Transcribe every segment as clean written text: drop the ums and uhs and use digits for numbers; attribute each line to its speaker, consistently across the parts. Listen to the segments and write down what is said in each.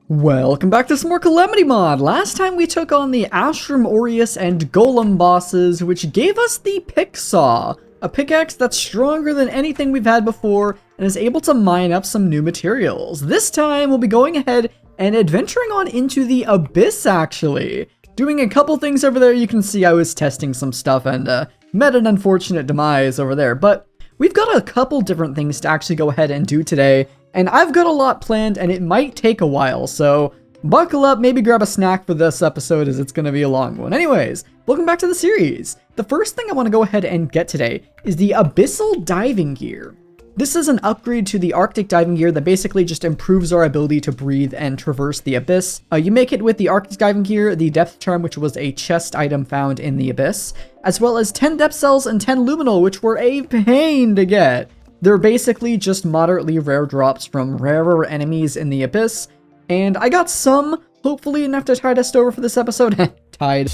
Speaker 1: Welcome back to some more Calamity mod! Last time we took on the Astrum Aureus and Golem bosses, which gave us the Pick Saw, a pickaxe that's stronger than anything we've had before and is able to mine up some new materials. This time we'll be going ahead and adventuring on into the Abyss, actually. Doing a couple things over there. You can see I was testing some stuff and met an unfortunate demise over there, but we've got a couple different things to actually go ahead and do today. And I've got a lot planned, and it might take a while, so buckle up, maybe grab a snack for this episode, as it's going to be a long one. Anyways, welcome back to the series. The first thing I want to go ahead and get today is the Abyssal Diving Gear. This is an upgrade to the Arctic Diving Gear that basically just improves our ability to breathe and traverse the Abyss. You make it with the Arctic Diving Gear, the Depth Charm, which was a chest item found in the Abyss, as well as 10 Depth Cells and 10 Luminal, which were a pain to get. They're basically just moderately rare drops from rarer enemies in the Abyss, and I got some, hopefully enough to tide us over for this episode. Tide.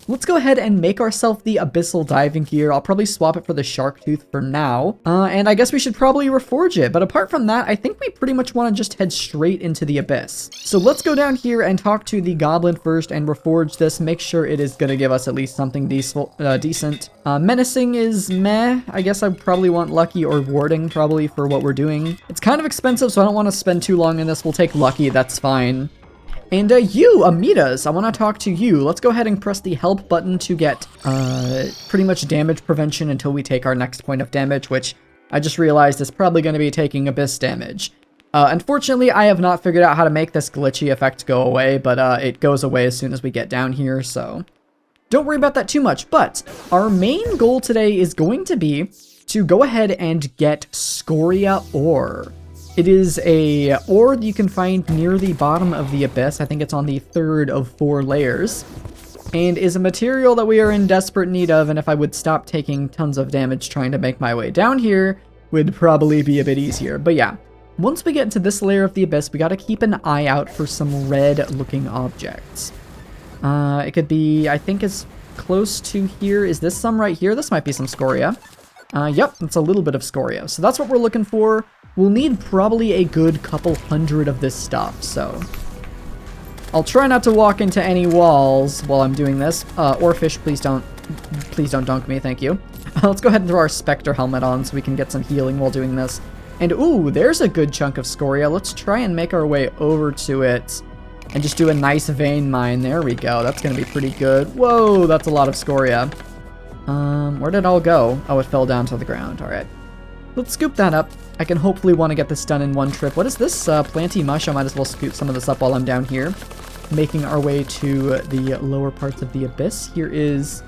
Speaker 1: Let's go ahead and make ourselves the Abyssal Diving Gear. I'll probably swap it for the Shark Tooth for now, and I guess we should probably reforge it, but apart from that, I think we pretty much want to just head straight into the Abyss. So let's go down here and talk to the Goblin first and reforge this, make sure it is going to give us at least something decent. Menacing is meh. I guess I probably want Lucky or Warding probably for what we're doing. It's kind of expensive, so I don't want to spend too long in this. We'll take Lucky, that's fine. And you, Amitas, I want to talk to you. Let's go ahead and press the help button to get pretty much damage prevention until we take our next point of damage, which I just realized is probably going to be taking Abyss damage. Unfortunately, I have not figured out how to make this glitchy effect go away, but it goes away as soon as we get down here, so don't worry about that too much. But our main goal today is going to be to go ahead and get Scoria Ore. It is a ore that you can find near the bottom of the Abyss. I think it's on the third of 4 layers. And is a material that we are in desperate need of, and if I would stop taking tons of damage trying to make my way down here, would probably be a bit easier. But yeah, once we get into this layer of the Abyss, we gotta keep an eye out for some red-looking objects. It could be, I think as close to here. Is this some right here? This might be some Scoria. Yep, it's a little bit of Scoria. So that's what we're looking for. We'll need probably a good couple hundred of this stuff, so I'll try not to walk into any walls while I'm doing this. Orefish, please don't dunk me, thank you. Let's go ahead and throw our Spectre helmet on so we can get some healing while doing this. And ooh, there's a good chunk of Scoria. Let's try and make our way over to it and just do a nice vein mine. There we go. That's gonna be pretty good. Whoa, that's a lot of Scoria. Where did it all go? Oh, it fell down to the ground. All right. Let's scoop that up. I can hopefully want to get this done in one trip. What is this? Planty mush. I might as well scoop some of this up while I'm down here. Making our way to the lower parts of the Abyss. Here is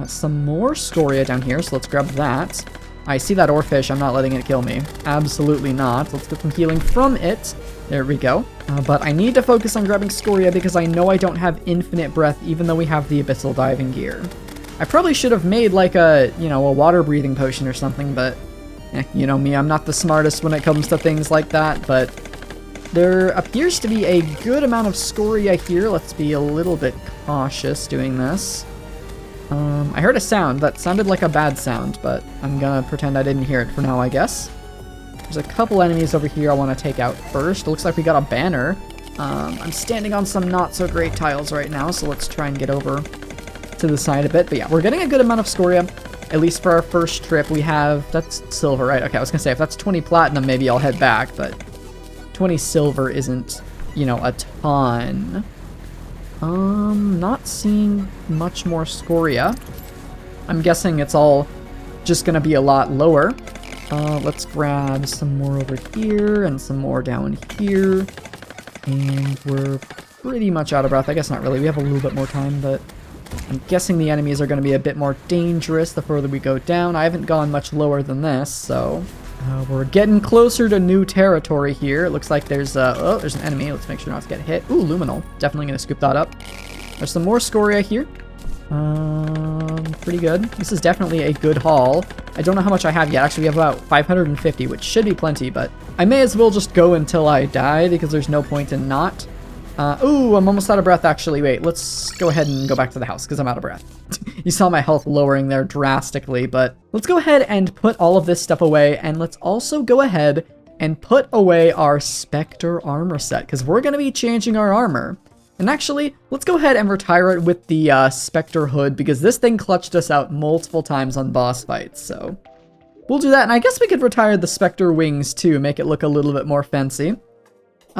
Speaker 1: some more Scoria down here, so let's grab that. I see that orefish. I'm not letting it kill me. Absolutely not. Let's get some healing from it. There we go. But I need to focus on grabbing Scoria because I know I don't have infinite breath even though we have the Abyssal Diving Gear. I probably should have made like a, a water breathing potion or something, but you know me, I'm not the smartest when it comes to things like that, but there appears to be a good amount of Scoria here. Let's be a little bit cautious doing this. I heard a sound that sounded like a bad sound, but I'm gonna pretend I didn't hear it for now, I guess. There's a couple enemies over here I want to take out first. It looks like we got a banner. I'm standing on some not so great tiles right now, so let's try and get over to the side a bit. But yeah, we're getting a good amount of Scoria. At least for our first trip, we have... That's silver, right? Okay, I was gonna say, if that's 20 platinum, maybe I'll head back, but 20 silver isn't, a ton. Not seeing much more Scoria. I'm guessing it's all just gonna be a lot lower. Let's grab some more over here and some more down here. And we're pretty much out of breath. I guess not really. We have a little bit more time, but I'm guessing the enemies are going to be a bit more dangerous the further we go down. I haven't gone much lower than this, so we're getting closer to new territory here. It looks like there's there's an enemy. Let's make sure not to get hit. Ooh, Luminal. Definitely going to scoop that up. There's some more Scoria here. Pretty good. This is definitely a good haul. I don't know how much I have yet. Actually, we have about 550, which should be plenty, but I may as well just go until I die because there's no point in not. Ooh, I'm almost out of breath, actually. Wait, let's go ahead and go back to the house, because I'm out of breath. You saw my health lowering there drastically, but let's go ahead and put all of this stuff away, and let's also go ahead and put away our Spectre armor set, because we're going to be changing our armor. And actually, let's go ahead and retire it with the Spectre hood, because this thing clutched us out multiple times on boss fights, so we'll do that. And I guess we could retire the Spectre wings too, make it look a little bit more fancy,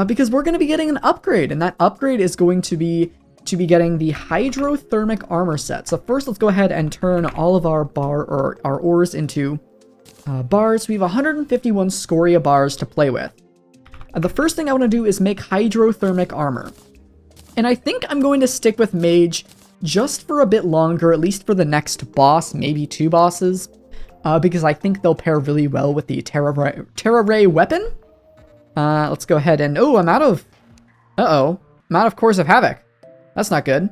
Speaker 1: because we're going to be getting an upgrade, and that upgrade is going to be getting the hydrothermic armor set. So first, let's go ahead and turn all of our our ores into bars. We have 151 Scoria bars to play with. The first thing I want to do is make hydrothermic armor. And I think I'm going to stick with Mage just for a bit longer, at least for the next boss, maybe 2 bosses, because I think they'll pair really well with the Terraria weapon. Let's go ahead and... Oh, I'm out of... I'm out of Cores of Havoc. That's not good.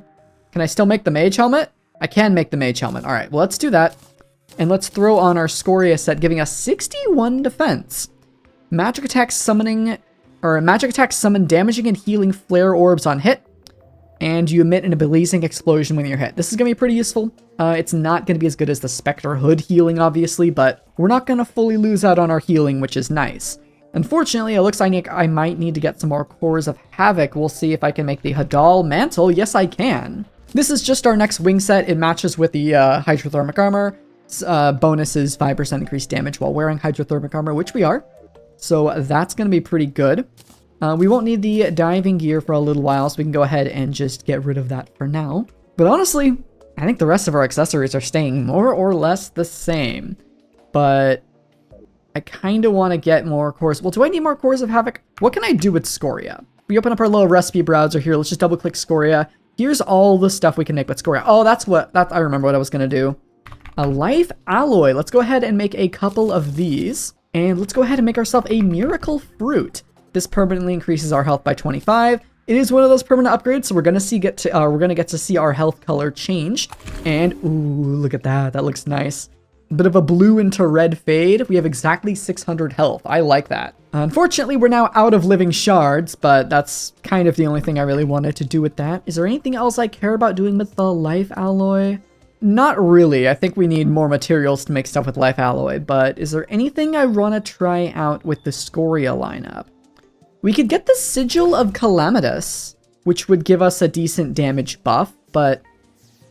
Speaker 1: Can I still make the Mage helmet? I can make the Mage helmet. All right, well, let's do that. And let's throw on our Scoria set, giving us 61 defense. Magic attack summon damaging and healing flare orbs on hit. And you emit an blazing explosion when you're hit. This is going to be pretty useful. It's not going to be as good as the Spectre hood healing, obviously, but we're not going to fully lose out on our healing, which is nice. Unfortunately, it looks like I might need to get some more Cores of Havoc. We'll see if I can make the Hadal Mantle. Yes, I can. This is just our next wing set. It matches with the hydrothermic armor. Bonus is 5% increased damage while wearing hydrothermic armor, which we are. So that's going to be pretty good. We won't need the diving gear for a little while, so we can go ahead and just get rid of that for now. But honestly, I think the rest of our accessories are staying more or less the same. But I kind of want to get more cores. Well, do I need more Cores of Havoc? What can I do with Scoria? We open up our little recipe browser here. Let's just double click Scoria. Here's all the stuff we can make with Scoria. Oh, I remember what I was going to do. A life alloy. Let's go ahead and make a couple of these. And let's go ahead and make ourselves a miracle fruit. This permanently increases our health by 25. It is one of those permanent upgrades, so we're gonna get to see our health color change. And ooh, look at that. That looks nice. A bit of a blue into red fade. We have exactly 600 health. I like that. Unfortunately, we're now out of living shards, but that's kind of the only thing I really wanted to do with that. Is there anything else I care about doing with the life alloy? Not really. I think we need more materials to make stuff with life alloy, but is there anything I want to try out with the Scoria lineup? We could get the Sigil of Calamitous, which would give us a decent damage buff, but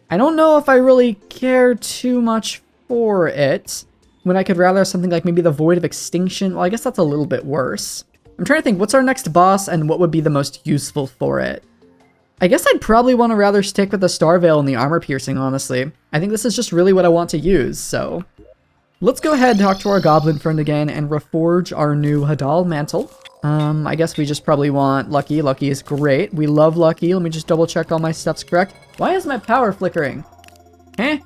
Speaker 1: I don't know if I really care too much for it, when I could rather have something like maybe the Void of Extinction. Well, I guess that's a little bit worse. I'm trying to think, what's our next boss and what would be the most useful for it? I guess I'd probably want to rather stick with the Star Veil and the Armor Piercing, honestly. I think this is just really what I want to use, so... Let's go ahead and talk to our Goblin friend again and reforge our new Hadal Mantle. I guess we just probably want Lucky. Lucky is great. We love Lucky. Let me just double check all my stuff's correct. Why is my power flickering? Eh?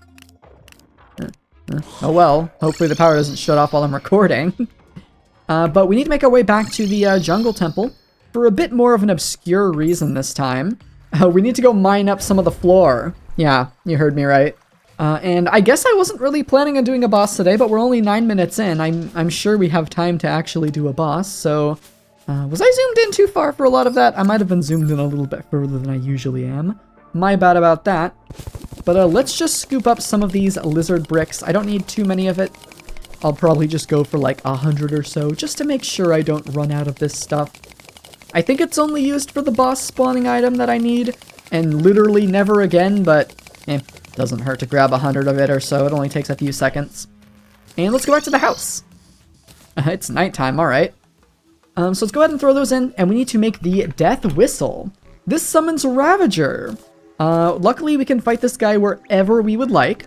Speaker 1: Oh well. Hopefully the power doesn't shut off while I'm recording. But we need to make our way back to the Jungle Temple for a bit more of an obscure reason this time. We need to go mine up some of the floor. Yeah, you heard me right. And I guess I wasn't really planning on doing a boss today, but we're only 9 minutes in. I'm sure we have time to actually do a boss, so... was I zoomed in too far for a lot of that? I might have been zoomed in a little bit further than I usually am. My bad about that. But let's just scoop up some of these lizard bricks. I don't need too many of it. I'll probably just go for like 100 or so, just to make sure I don't run out of this stuff. I think it's only used for the boss spawning item that I need, and literally never again, but doesn't hurt to grab 100 of it or so. It only takes a few seconds. And let's go back to the house. It's nighttime, alright. So let's go ahead and throw those in, and we need to make the Death Whistle. This summons Ravager. Luckily, we can fight this guy wherever we would like.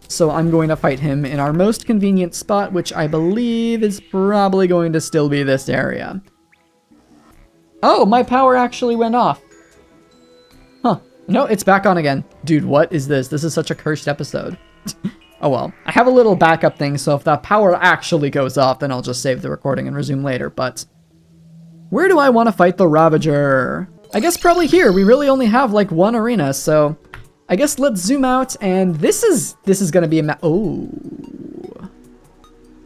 Speaker 1: So I'm going to fight him in our most convenient spot, which I believe is probably going to still be this area. Oh, my power actually went off. Huh. No, it's back on again. Dude, what is this? This is such a cursed episode. Oh well. I have a little backup thing, so if that power actually goes off, then I'll just save the recording and resume later, but... Where do I want to fight the Ravager? I guess probably here. We really only have like one arena, so... I guess let's zoom out, and this is gonna be a oh.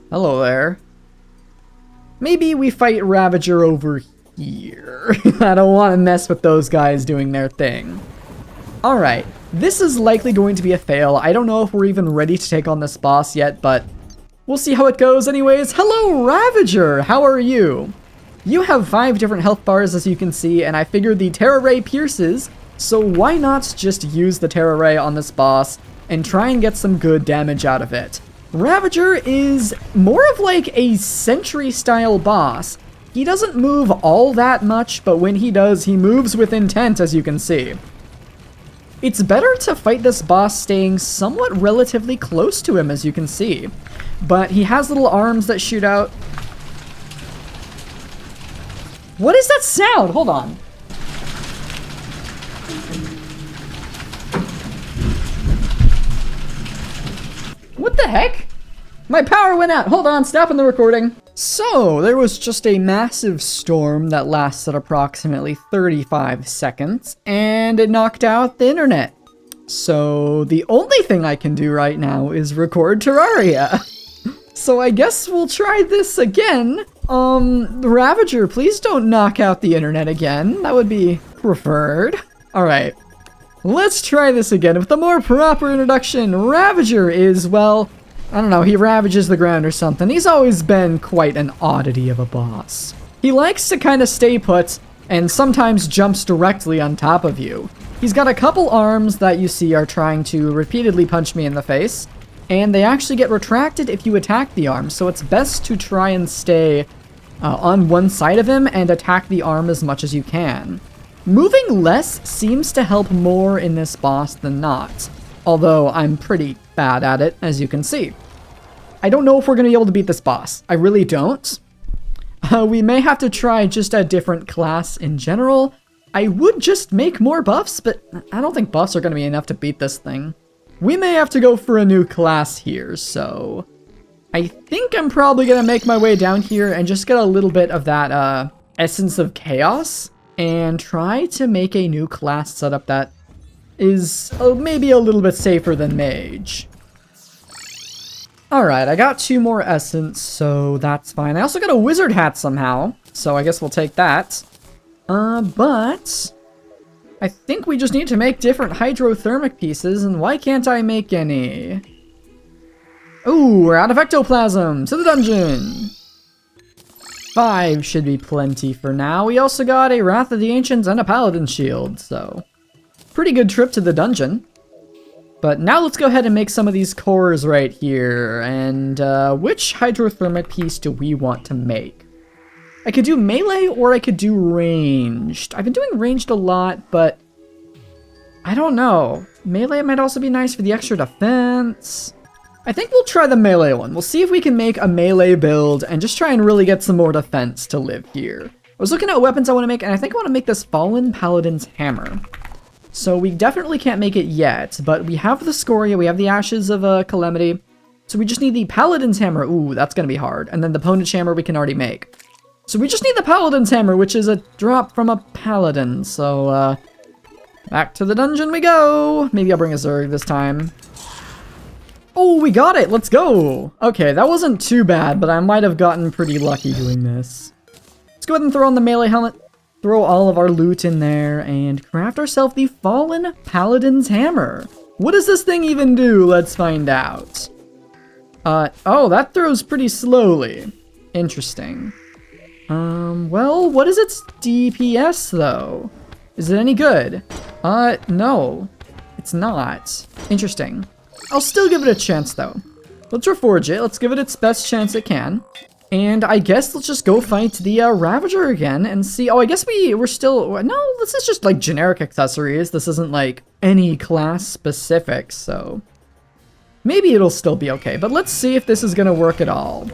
Speaker 1: Hello there. Maybe we fight Ravager over here. I don't want to mess with those guys doing their thing. Alright, this is likely going to be a fail. I don't know if we're even ready to take on this boss yet, but We'll see how it goes anyways. Hello, Ravager! How are you? You have 5 different health bars, as you can see, and I figured the Terra Ray pierces, so why not just use the Terra Ray on this boss and try and get some good damage out of it. Ravager is more of like a sentry-style boss. He doesn't move all that much, but when he does, he moves with intent, as you can see. It's better to fight this boss staying somewhat relatively close to him, as you can see. But he has little arms that shoot out. What is that sound? Hold on. What the heck? My power went out. Hold on, stopping the recording. So, there was just a massive storm that lasted approximately 35 seconds, and it knocked out the internet. So, the only thing I can do right now is record Terraria. So I guess we'll try this again. Ravager, please don't knock out the internet again. That would be preferred. Alright, let's try this again with a more proper introduction. Ravager is, well, I don't know, he ravages the ground or something. He's always been quite an oddity of a boss. He likes to kind of stay put and sometimes jumps directly on top of you. He's got a couple arms that you see are trying to repeatedly punch me in the face. And they actually get retracted if you attack the arm, so it's best to try and stay on one side of him and attack the arm as much as you can. Moving less seems to help more in this boss than not, although I'm pretty bad at it, as you can see. I don't know if we're going to be able to beat this boss. I really don't. We may have to try just a different class in general. I would just make more buffs, but I don't think buffs are going to be enough to beat this thing. We may have to go for a new class here, so I think I'm probably going to make my way down here and just get a little bit of that Essence of Chaos and try to make a new class setup that is maybe a little bit safer than Mage. Alright, I got 2 more Essence, so that's fine. I also got a Wizard Hat somehow, so I guess we'll take that. But I think we just need to make different hydrothermic pieces, and why can't I make any? Ooh, we're out of ectoplasm! To the dungeon! 5 should be plenty for now. We also got a Wrath of the Ancients and a Paladin Shield, so pretty good trip to the dungeon. But now let's go ahead and make some of these cores right here, and which hydrothermic piece do we want to make? I could do melee or I could do ranged. I've been doing ranged a lot, but I don't know. Melee might also be nice for the extra defense. I think we'll try the melee one. We'll see if we can make a melee build and just try and really get some more defense to live here. I was looking at weapons I want to make, and I think I want to make this Fallen Paladin's Hammer. So we definitely can't make it yet, but we have the Scoria, we have the Ashes of Calamity. So we just need the Paladin's Hammer. Ooh, that's going to be hard. And then the Ponage Hammer we can already make. So we just need the Paladin's Hammer, which is a drop from a Paladin. So, back to the dungeon we go. Maybe I'll bring a Zerg this time. Oh, we got it! Let's go! Okay, that wasn't too bad, but I might have gotten pretty lucky doing this. Let's go ahead and throw on the melee helmet, throw all of our loot in there, and craft ourselves the Fallen Paladin's Hammer. What does this thing even do? Let's find out. Oh, that throws pretty slowly. Interesting. Well, what is its DPS, though? Is it any good? No. It's not. Interesting. I'll still give it a chance, though. Let's reforge it. Let's give it its best chance it can. And I guess let's just go fight the Ravager again and see... Oh, I guess we're still... No, this is just, like, generic accessories. This isn't, like, any class specific, so... Maybe it'll still be okay, but let's see if this is gonna work at all.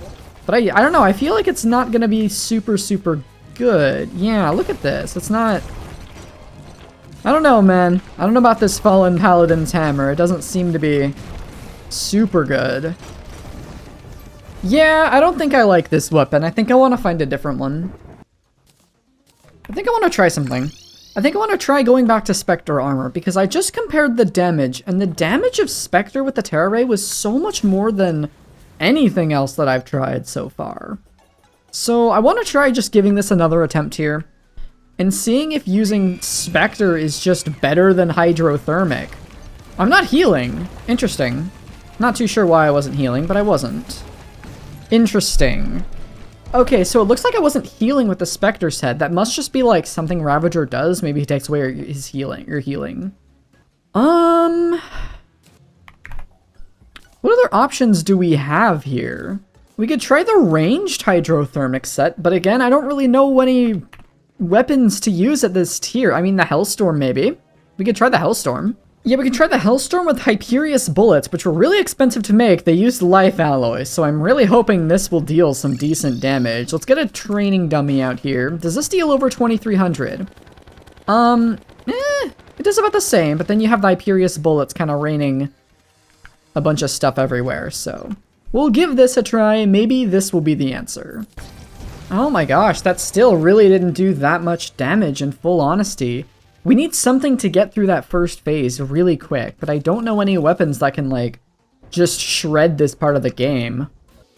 Speaker 1: But I don't know, I feel like it's not gonna be super, super good. Yeah, look at this. It's not... I don't know, man. I don't know about this Fallen Paladin's Hammer. It doesn't seem to be super good. Yeah, I don't think I like this weapon. I think I want to find a different one. I think I want to try something. I think I want to try going back to Spectre armor, because I just compared the damage, and the damage of Spectre with the Terra Ray was so much more than anything else that I've tried so far. So I want to try just giving this another attempt here, and seeing if using Spectre is just better than Hydrothermic. I'm not healing. Interesting. Not too sure why I wasn't healing, but I wasn't. Interesting. Okay, so it looks like I wasn't healing with the Spectre's Head. That must just be like something Ravager does. Maybe he takes away his healing. What other options do we have here? We could try the ranged hydrothermic set, but again, I don't really know any weapons to use at this tier. I mean, the Hellstorm, maybe. We could try the Hellstorm. Yeah, we could try the Hellstorm with Hyperius bullets, which were really expensive to make. They used life alloy, so I'm really hoping this will deal some decent damage. Let's get a training dummy out here. Does this deal over 2300? It does about the same, but then you have the Hyperius bullets kind of raining a bunch of stuff everywhere, so we'll give this a try. Maybe this will be the answer. Oh my gosh, that still really didn't do that much damage, in full honesty. We need something to get through that first phase really quick, but I don't know any weapons that can, like, just shred this part of the game.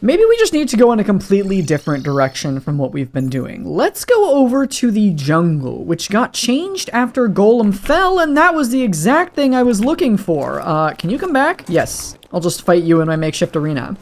Speaker 1: Maybe we just need to go in a completely different direction from what we've been doing. Let's go over to the jungle, which got changed after Golem fell, and that was the exact thing I was looking for. Can you come back? Yes. I'll just fight you in my makeshift arena.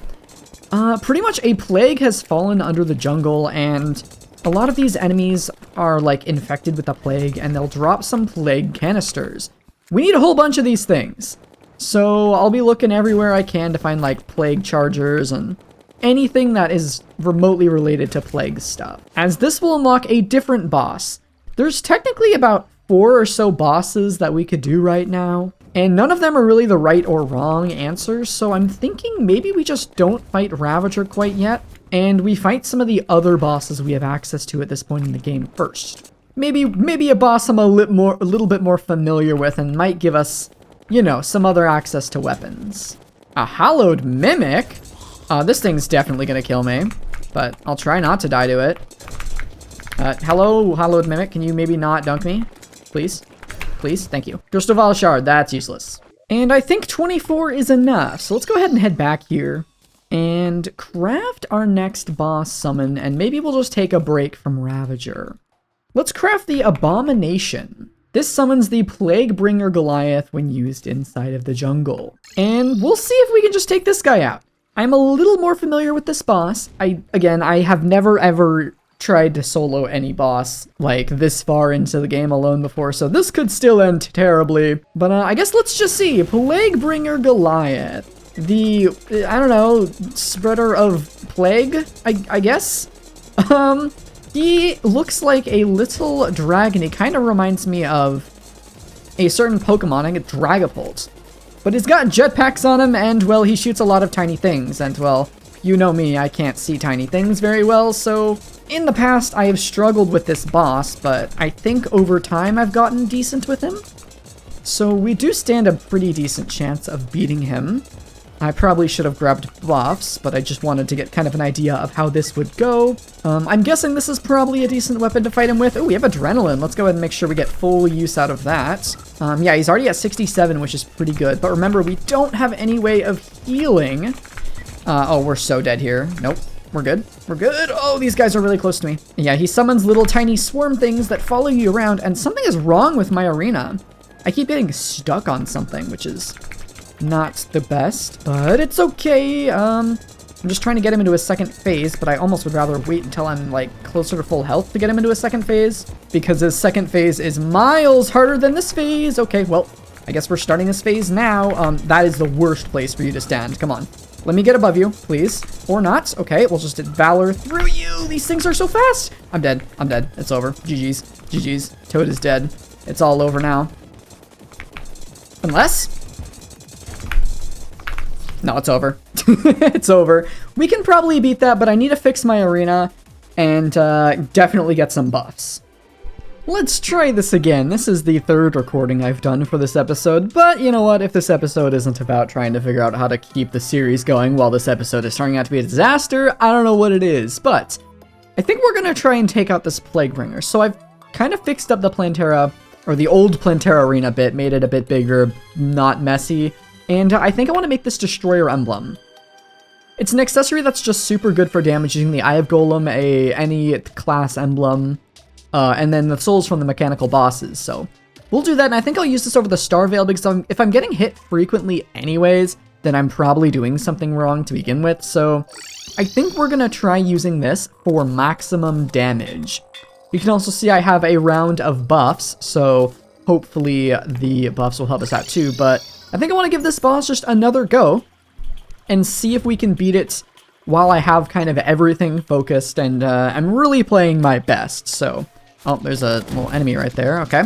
Speaker 1: Pretty much a plague has fallen under the jungle, and a lot of these enemies are, like, infected with the plague, and they'll drop some plague canisters. We need a whole bunch of these things. So I'll be looking everywhere I can to find, like, plague chargers and anything that is remotely related to plague stuff, as this will unlock a different boss. There's technically about 4 or so bosses that we could do right now, and none of them are really the right or wrong answers, so I'm thinking maybe we just don't fight Ravager quite yet, and we fight some of the other bosses we have access to at this point in the game first. Maybe a boss I'm a little bit more familiar with and might give us, you know, some other access to weapons. A Hallowed Mimic? This thing's definitely gonna kill me, but I'll try not to die to it. Hello, Hallowed Mimic, can you maybe not dunk me? Please? Please? Thank you. Crystal Vial Shard, that's useless. And I think 24 is enough, so let's go ahead and head back here and craft our next boss summon, and maybe we'll just take a break from Ravager. Let's craft the Abomination. This summons the Plaguebringer Goliath when used inside of the jungle. And we'll see if we can just take this guy out. I'm a little more familiar with this boss. I have never ever tried to solo any boss like this far into the game alone before, so this could still end terribly. But I guess let's just see. Plaguebringer Goliath. The, I don't know, spreader of plague, I guess? He looks like a little dragon. He kind of reminds me of a certain Pokemon, I think it's Dragapult. But he's got jetpacks on him, and, well, he shoots a lot of tiny things, and, well, you know me, I can't see tiny things very well, so in the past I have struggled with this boss, but I think over time I've gotten decent with him. So we do stand a pretty decent chance of beating him. I probably should have grabbed buffs, but I just wanted to get kind of an idea of how this would go. I'm guessing this is probably a decent weapon to fight him with. Oh, we have Adrenaline. Let's go ahead and make sure we get full use out of that. Yeah, he's already at 67, which is pretty good. But remember, we don't have any way of healing. Oh, we're so dead here. Nope. We're good. We're good. Oh, these guys are really close to me. Yeah, he summons little tiny swarm things that follow you around, and something is wrong with my arena. I keep getting stuck on something, which is not the best, but it's okay. I'm just trying to get him into a second phase, but I almost would rather wait until I'm, like, closer to full health to get him into a second phase, because his second phase is miles harder than this phase. Okay, well, I guess we're starting this phase now. That is the worst place for you to stand. Come on. Let me get above you, please. Or not. Okay, we'll just Valor through you. These things are so fast. I'm dead. I'm dead. It's over. GG's. GG's. Toad is dead. It's all over now. Unless... no, it's over. It's over. We can probably beat that, but I need to fix my arena and definitely get some buffs. Let's try this again. This is the third recording I've done for this episode, but you know what? If this episode isn't about trying to figure out how to keep the series going while this episode is turning out to be a disaster, I don't know what it is, but I think we're gonna try and take out this Plaguebringer. So I've kind of fixed up the Plantera, or the old Plantera arena a bit, made it a bit bigger, not messy. And I think I want to make this Destroyer Emblem. It's an accessory that's just super good for damaging the Eye of Golem, any class emblem, and then the souls from the mechanical bosses. So we'll do that, and I think I'll use this over the Star Veil, because if I'm getting hit frequently anyways, then I'm probably doing something wrong to begin with. So I think we're gonna try using this for maximum damage. You can also see I have a round of buffs, so hopefully the buffs will help us out too. But I think I want to give this boss just another go and see if we can beat it while I have kind of everything focused and I'm really playing my best. So, oh, there's a little enemy right there. Okay.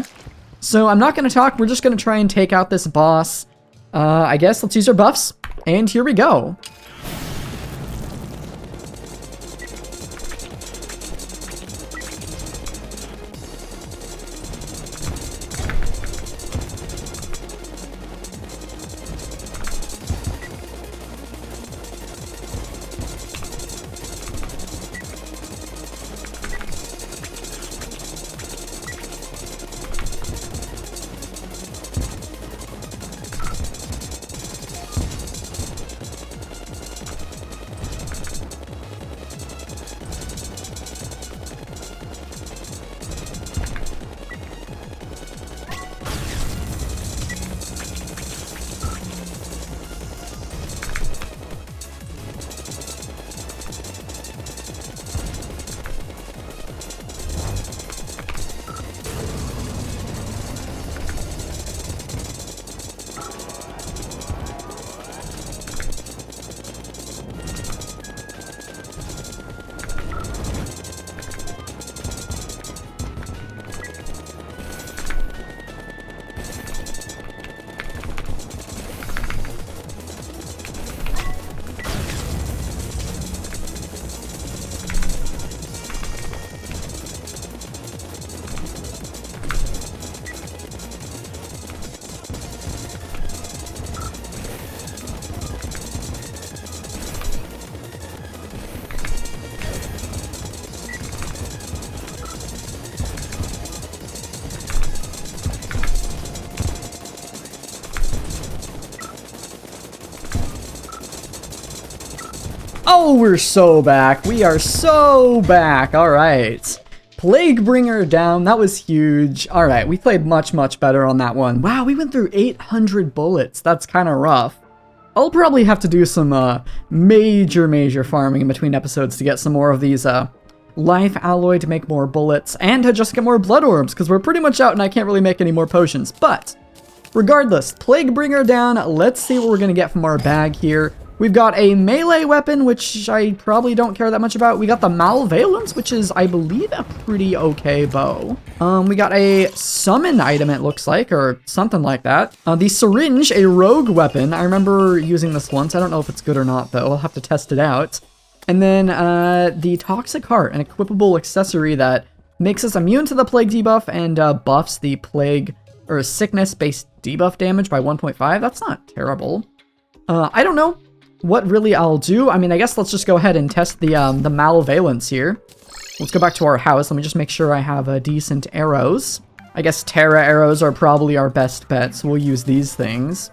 Speaker 1: So I'm not going to talk. We're just going to try and take out this boss. I guess let's use our buffs. And here we go. Oh, we're so back. We are so back. All right. Plaguebringer down. That was huge. All right. We played much, much better on that one. Wow, we went through 800 bullets. That's kind of rough. I'll probably have to do some major farming in between episodes to get some more of these life alloy to make more bullets and to just get more blood orbs because we're pretty much out and I can't really make any more potions. But regardless, Plaguebringer down. Let's see what we're going to get from our bag here. We've got a melee weapon, which I probably don't care that much about. We got the Malvalence, which is, I believe, a pretty okay bow. We got a summon item, it looks like, or something like that. The syringe, a rogue weapon. I remember using this once. I don't know if it's good or not, though. I'll have to test it out. And then the toxic heart, an equipable accessory that makes us immune to the plague debuff and buffs the plague or sickness-based debuff damage by 1.5. That's not terrible. I don't know what really I'll do. I mean, I guess let's just go ahead and test the Malvalence here. Let's go back to our house. Let me just make sure I have decent arrows. I guess Terra arrows are probably our best bet, so we'll use these things.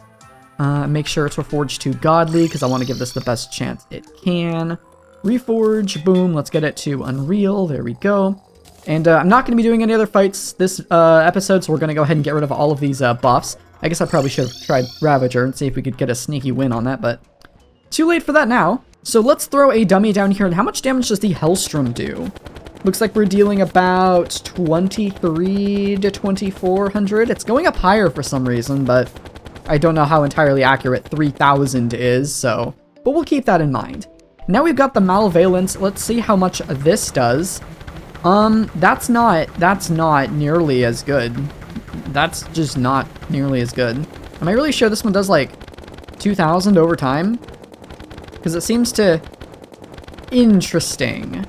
Speaker 1: Make sure it's reforged to Godly, because I want to give this the best chance it can. Reforge, boom, let's get it to Unreal, there we go. And I'm not going to be doing any other fights this episode, so we're going to go ahead and get rid of all of these buffs. I guess I probably should have tried Ravager and see if we could get a sneaky win on that, but too late for that now. So let's throw a dummy down here, and how much damage does the Hellstrom do? Looks like we're dealing about 23 to 2400. It's going up higher for some reason, but I don't know how entirely accurate 3000 is, so... But we'll keep that in mind. Now we've got the Malvalence. Let's see how much this does. That's not nearly as good. That's just not nearly as good. Am I really sure this one does like 2000 over time? Because it seems to... Interesting.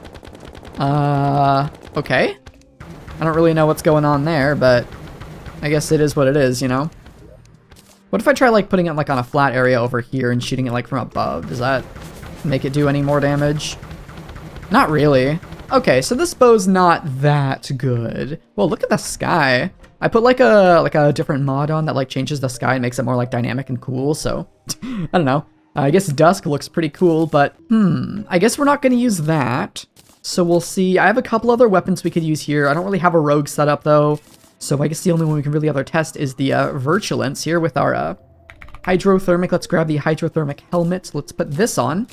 Speaker 1: Okay. I don't really know what's going on there, but I guess it is what it is, you know? What if I try, like, putting it, like, on a flat area over here and shooting it, like, from above? Does that make it do any more damage? Not really. Okay, so this bow's not that good. Well, look at the sky. I put, like a different mod on that, like, changes the sky and makes it more, like, dynamic and cool, so... I don't know. I guess dusk looks pretty cool, but, I guess we're not going to use that. So we'll see. I have a couple other weapons we could use here. I don't really have a rogue setup, though. So I guess the only one we can really other test is the Virulence here with our Hydrothermic, let's grab the hydrothermic helmet. Let's put this on.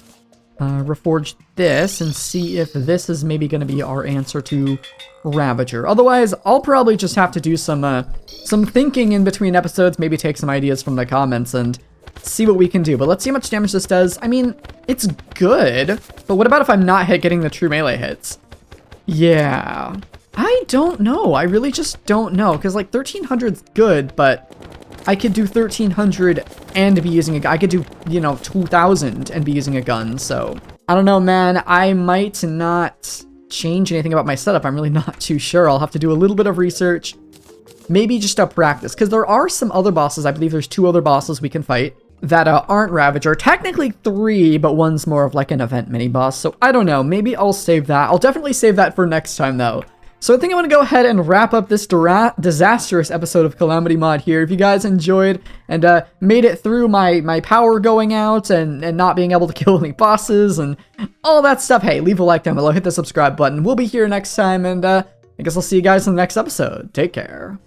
Speaker 1: Reforge this and see if this is maybe going to be our answer to Ravager. Otherwise, I'll probably just have to do some thinking in between episodes, maybe take some ideas from the comments and see what we can do. But let's see how much damage this does. I mean, it's good, but what about if I'm not getting the true melee hits? Yeah, I don't know. I really just don't know, because like 1300's good, but I could do 1300 and be using I could do, you know, 2000 and be using a gun. So I don't know, man. I might not change anything about my setup. I'm really not too sure. I'll have to do a little bit of research, maybe just a practice, because there are some other bosses. I believe there's 2 other bosses we can fight that aren't Ravager. Technically 3, but one's more of like an event mini boss. So I don't know. Maybe I'll save that. I'll definitely save that for next time though. So I think I'm going to go ahead and wrap up this disastrous episode of Calamity Mod here. If you guys enjoyed and made it through my power going out and not being able to kill any bosses and all that stuff, hey, leave a like down below, hit the subscribe button. We'll be here next time, and I guess I'll see you guys in the next episode. Take care.